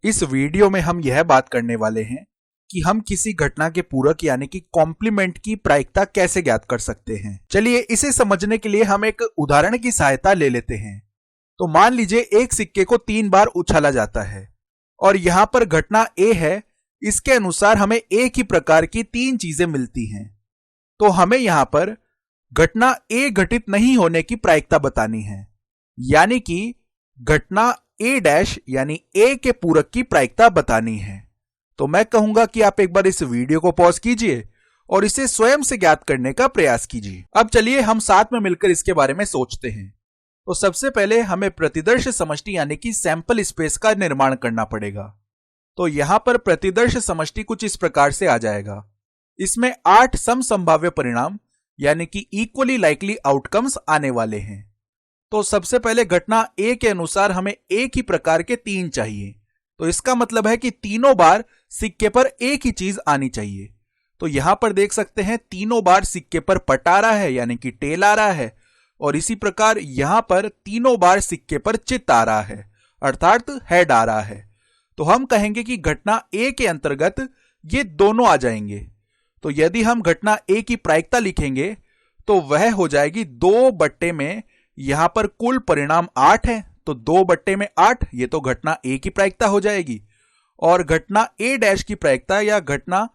इस वीडियो में हम यह बात करने वाले हैं कि हम किसी घटना के पूरक यानी कि कॉम्प्लीमेंट की प्रायिकता कैसे ज्ञात कर सकते हैं। चलिए इसे समझने के लिए हम एक उदाहरण की सहायता ले लेते हैं। तो मान लीजिए एक सिक्के को 3 बार उछाला जाता है और यहां पर घटना ए है। इसके अनुसार हमें एक ही प्रकार की 3 चीजें मिलती हैं। तो हमें यहां पर घटना ए घटित नहीं होने की प्रायिकता बतानी है, यानी कि घटना ए डैश यानी ए के पूरक की प्रायिकता बतानी है। तो मैं कहूंगा कि आप एक बार इस वीडियो को पॉज कीजिए और इसे स्वयं से ज्ञात करने का प्रयास कीजिए। अब चलिए हम साथ में मिलकर इसके बारे में सोचते हैं। तो सबसे पहले हमें प्रतिदर्श समष्टि यानी कि सैंपल स्पेस का निर्माण करना पड़ेगा। तो यहां पर प्रतिदर्श समष्टि कुछ इस प्रकार से आ जाएगा। इसमें 8 समसंभाव्य परिणाम यानी कि इक्वली लाइकली आउटकम्स आने वाले हैं। तो सबसे पहले घटना ए के अनुसार हमें एक ही प्रकार के 3 चाहिए। तो इसका मतलब है कि तीनों बार सिक्के पर एक ही चीज आनी चाहिए। तो यहां पर देख सकते हैं तीनों बार सिक्के पर पट आ रहा है यानी कि टेल आ रहा है, और इसी प्रकार यहां पर तीनों बार सिक्के पर चित्त आ रहा है अर्थात हेड आ रहा है। तो हम कहेंगे कि घटना ए के अंतर्गत ये दोनों आ जाएंगे। तो यदि हम घटना ए की प्रायिकता लिखेंगे तो वह हो जाएगी 2 बट्टे में, यहां पर कुल परिणाम 8 है तो 2 बट्टे में 8, ये तो घटना ए की प्रायिकता हो जाएगी। और घटना ए डैश की प्रायिकता या घटना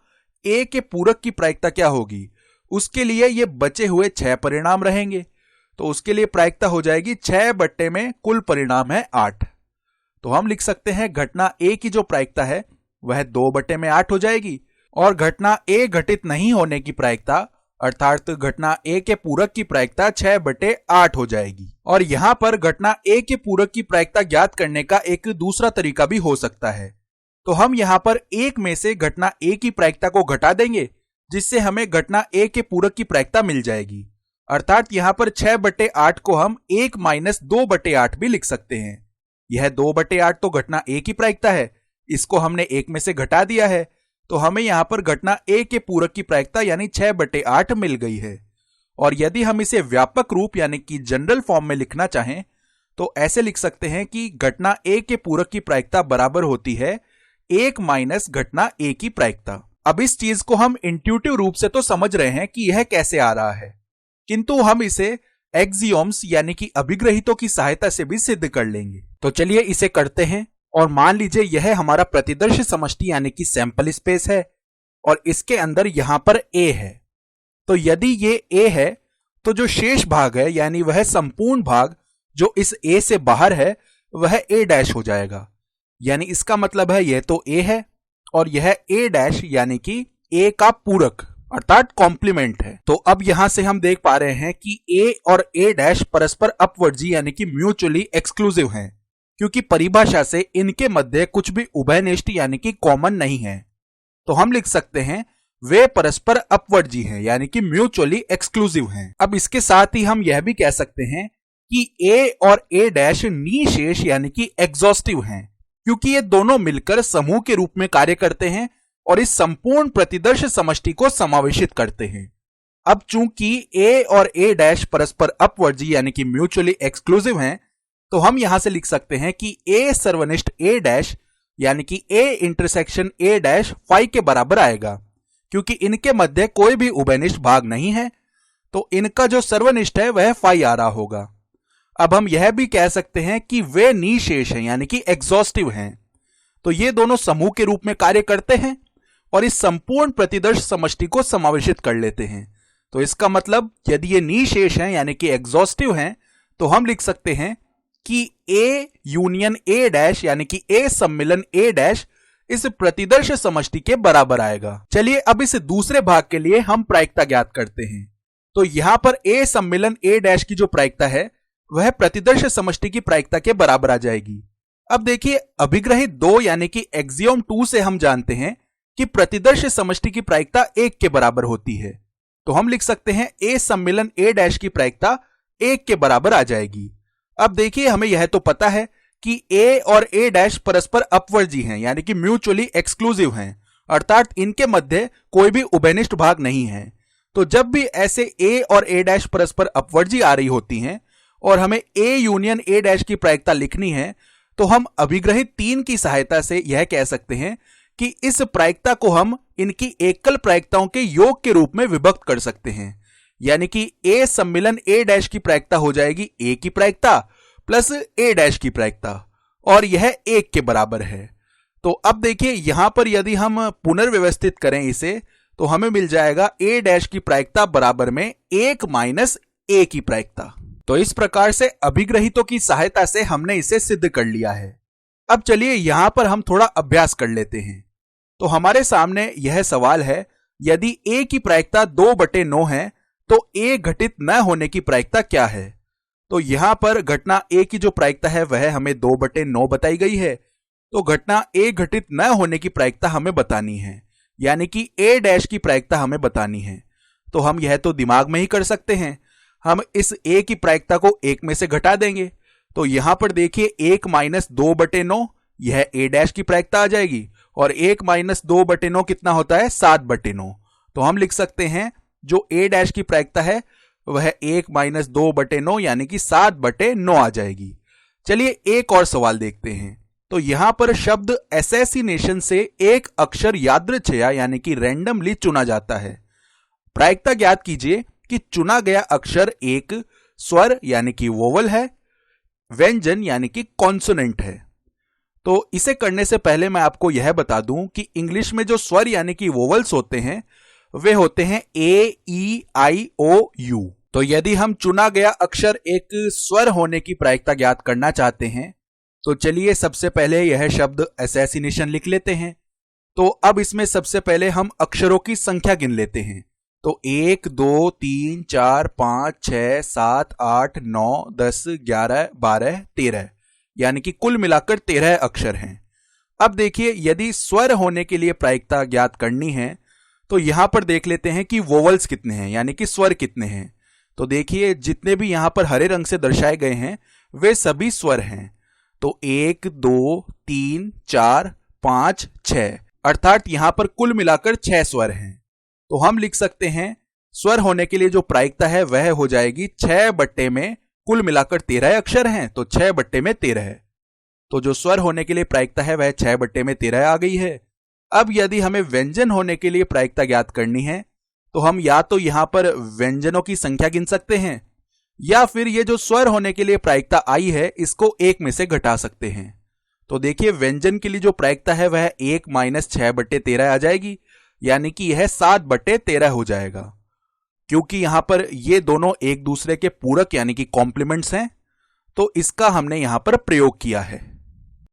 ए के पूरक की प्रायिकता क्या होगी, उसके लिए ये बचे हुए 6 परिणाम रहेंगे। तो उसके लिए प्रायिकता हो जाएगी 6 बट्टे में कुल परिणाम है 8। तो हम लिख सकते हैं घटना ए की जो प्रायिकता है वह 2 बट्टे में 8 हो जाएगी, और घटना ए घटित नहीं होने की प्रायिकता अर्थात घटना ए के पूरक की प्रायिकता 6 बटे 8 हो जाएगी। और यहां पर घटना ए के पूरक की प्रायिकता ज्ञात करने का एक दूसरा तरीका भी हो सकता है। तो हम यहां पर एक में से घटना ए की प्रायिकता को घटा देंगे, जिससे हमें घटना ए के पूरक की प्रायिकता मिल जाएगी। अर्थात यहां पर 6 बटे 8 को हम 1 माइनस 2 बटे 8 भी लिख सकते हैं। यह 2 बटे 8 तो घटना ए की प्रायिकता है, इसको हमने एक में से घटा दिया है, तो हमें यहां पर घटना ए के पूरक की प्रायिकता यानी 6 बटे 8 मिल गई है। और यदि हम इसे व्यापक रूप यानी कि जनरल फॉर्म में लिखना चाहें तो ऐसे लिख सकते हैं कि घटना ए के पूरक की प्रायिकता बराबर होती है 1 माइनस घटना ए की प्रायिकता। अब इस चीज को हम इंट्यूटिव रूप से तो समझ रहे हैं कि यह कैसे आ रहा है, किंतु हम इसे एक्सियोम्स यानी कि अभिग्रहितों की सहायता से भी सिद्ध कर लेंगे। तो चलिए इसे करते हैं। और मान लीजिए यह हमारा प्रतिदर्श समष्टि यानी कि सैंपल स्पेस है और इसके अंदर यहां पर ए है। तो यदि ये ए है तो जो शेष भाग है यानी वह संपूर्ण भाग जो इस ए से बाहर है वह ए डैश हो जाएगा। यानी इसका मतलब है यह तो ए है और यह ए डैश यानी कि ए का पूरक अर्थात कॉम्प्लीमेंट है। तो अब यहां से हम देख पा रहे हैं कि ए और ए डैश परस्पर अपवर्जी यानी कि म्यूचुअली एक्सक्लूसिव हैं, क्योंकि परिभाषा से इनके मध्य कुछ भी उभयनिष्ठ यानी कि कॉमन नहीं है। तो हम लिख सकते हैं वे परस्पर अपवर्जी हैं यानी कि म्यूचुअली एक्सक्लूसिव हैं। अब इसके साथ ही हम यह भी कह सकते हैं कि ए और ए डैश निशेष यानी कि एग्जॉस्टिव हैं, क्योंकि ये दोनों मिलकर समूह के रूप में कार्य करते हैं और इस संपूर्ण प्रतिदर्श समष्टि को समावेशित करते हैं। अब चूंकि ए और ए डैश परस्पर अपवर्जी यानी कि म्यूचुअली एक्सक्लूसिव हैं, तो हम यहां से लिख सकते हैं कि ए सर्वनिष्ठ ए डैश यानी कि A intersection A dash phi के बराबर आएगा, क्योंकि इनके मध्य कोई भी उभयनिष्ठ भाग नहीं है, तो इनका जो सर्वनिष्ठ है वह फाई आ रहा होगा। अब हम यह भी कह सकते हैं कि वे निशेष हैं यानी कि एग्जॉस्टिव हैं। तो ये दोनों समूह के रूप में कार्य करते हैं और इस संपूर्ण प्रतिदर्श समष्टि को समावेशित कर लेते हैं। तो इसका मतलब यदि ये निशेष हैं यानी कि एग्जॉस्टिव हैं तो हम लिख सकते हैं कि ए यूनियन ए डैश यानी कि ए सम्मिलन ए डैश इस प्रतिदर्श समष्टि के बराबर आएगा। चलिए अब इस दूसरे भाग के लिए हम प्रायिकता ज्ञात करते हैं। तो यहां पर ए सम्मिलन ए डैश की जो प्रायिकता है वह प्रतिदर्श समष्टि की प्रायिकता के बराबर आ जाएगी। अब देखिए अभिग्रहित 2 यानी कि एक्सियोम 2 से हम जानते हैं कि प्रतिदर्श समष्टि की प्रायिकता 1 के बराबर होती है। तो हम लिख सकते हैं ए सम्मिलन ए डैश की प्रायिकता 1 के बराबर आ जाएगी। अब देखिए हमें यह तो पता है कि ए और ए डैश परस्पर अपवर्जी हैं यानी कि म्यूचुअली एक्सक्लूसिव हैं, अर्थात इनके मध्य कोई भी उभयनिष्ठ भाग नहीं है। तो जब भी ऐसे ए और ए डैश परस्पर अपवर्जी आ रही होती हैं और हमें ए यूनियन ए डैश की प्रायिकता लिखनी है, तो हम अभिग्रहित 3 की सहायता से यह कह सकते हैं कि इस प्रायिकता को हम इनकी एकल प्रायिकताओं के योग के रूप में विभक्त कर सकते हैं। यानी कि A सम्मिलन A डैश की प्रायिकता हो जाएगी A की प्रायिकता प्लस A डैश की प्रायिकता, और यह 1 के बराबर है। तो अब देखिए यहां पर यदि हम पुनर्व्यवस्थित करें इसे, तो हमें मिल जाएगा A डैश की प्रायिकता बराबर में 1 माइनस A की प्रायिकता। तो इस प्रकार से अभिग्रहितों की सहायता से हमने इसे सिद्ध कर लिया है। अब चलिए यहां पर हम थोड़ा अभ्यास कर लेते हैं। तो हमारे सामने यह सवाल है, यदि A की प्रायिकता 2/9 है तो A घटित न होने की प्रायिकता क्या है। तो यहां पर घटना A की जो प्रायिकता है वह हमें 2/9 बताई गई है। तो घटना A घटित न होने की प्रायिकता हमें बतानी है, यानी कि A डैश की प्रायिकता हमें बतानी है। तो हम यह तो दिमाग में ही कर सकते हैं, हम इस A की प्रायिकता को 1 में से घटा देंगे। तो यहां पर देखिए 1 माइनस 2/9 यह A डैश की प्रायिकता आ जाएगी, और 1 माइनस 2/9 कितना होता है 7/9। तो हम लिख सकते हैं जो A डैश की प्रायिकता है वह 1 माइनस 2/9 यानी कि 7/9 आ जाएगी। चलिए एक और सवाल देखते हैं। तो यहां पर शब्द असैसिनेशन से एक अक्षर यादृच्छया यानी कि रैंडमली चुना जाता है। प्रायिकता ज्ञात कीजिए कि चुना गया अक्षर एक स्वर यानी कि वोवल है, व्यंजन यानी कि कॉन्सोनेंट है। तो इसे करने से पहले मैं आपको यह बता दूं कि इंग्लिश में जो स्वर यानी कि वोवल्स होते हैं वे होते हैं A, E, I, O, U। तो यदि हम चुना गया अक्षर एक स्वर होने की प्रायिकता ज्ञात करना चाहते हैं, तो चलिए सबसे पहले यह शब्द असैसिनेशन लिख लेते हैं। तो अब इसमें सबसे पहले हम अक्षरों की संख्या गिन लेते हैं। तो 1, 2, 3, 4, 5, 6, 7, 8, 9, 10, 11, 12, 13 यानी कि कुल मिलाकर 13 अक्षर हैं। अब देखिए यदि स्वर होने के लिए प्रायिकता ज्ञात करनी है तो यहां पर देख लेते हैं कि वोवल्स कितने हैं यानी कि स्वर कितने हैं। तो देखिए जितने भी यहां पर हरे रंग से दर्शाए गए हैं वे सभी स्वर हैं। तो 1, 2, 3, 4, 5, 6 अर्थात यहां पर कुल मिलाकर 6 स्वर हैं। तो हम लिख सकते हैं स्वर होने के लिए जो प्रायिकता है वह हो जाएगी 6 बट्टे में कुल मिलाकर 13 अक्षर हैं तो 6 बट्टे में 13। तो जो स्वर होने के लिए प्रायिकता है वह 6 बट्टे में 13 आ गई है। अब यदि हमें व्यंजन होने के लिए प्रायिकता ज्ञात करनी है तो हम या तो यहां पर व्यंजनों की संख्या गिन सकते हैं, या फिर ये जो स्वर होने के लिए प्रायिकता आई है इसको 1 में से घटा सकते हैं। तो देखिए व्यंजन के लिए जो प्रायिकता है वह 1 माइनस 6/13 आ जाएगी, यानी कि यह 7/13 हो जाएगा। क्योंकि यहां पर ये दोनों एक दूसरे के पूरक यानी कि कॉम्प्लीमेंट्स हैं, तो इसका हमने यहां पर प्रयोग किया है।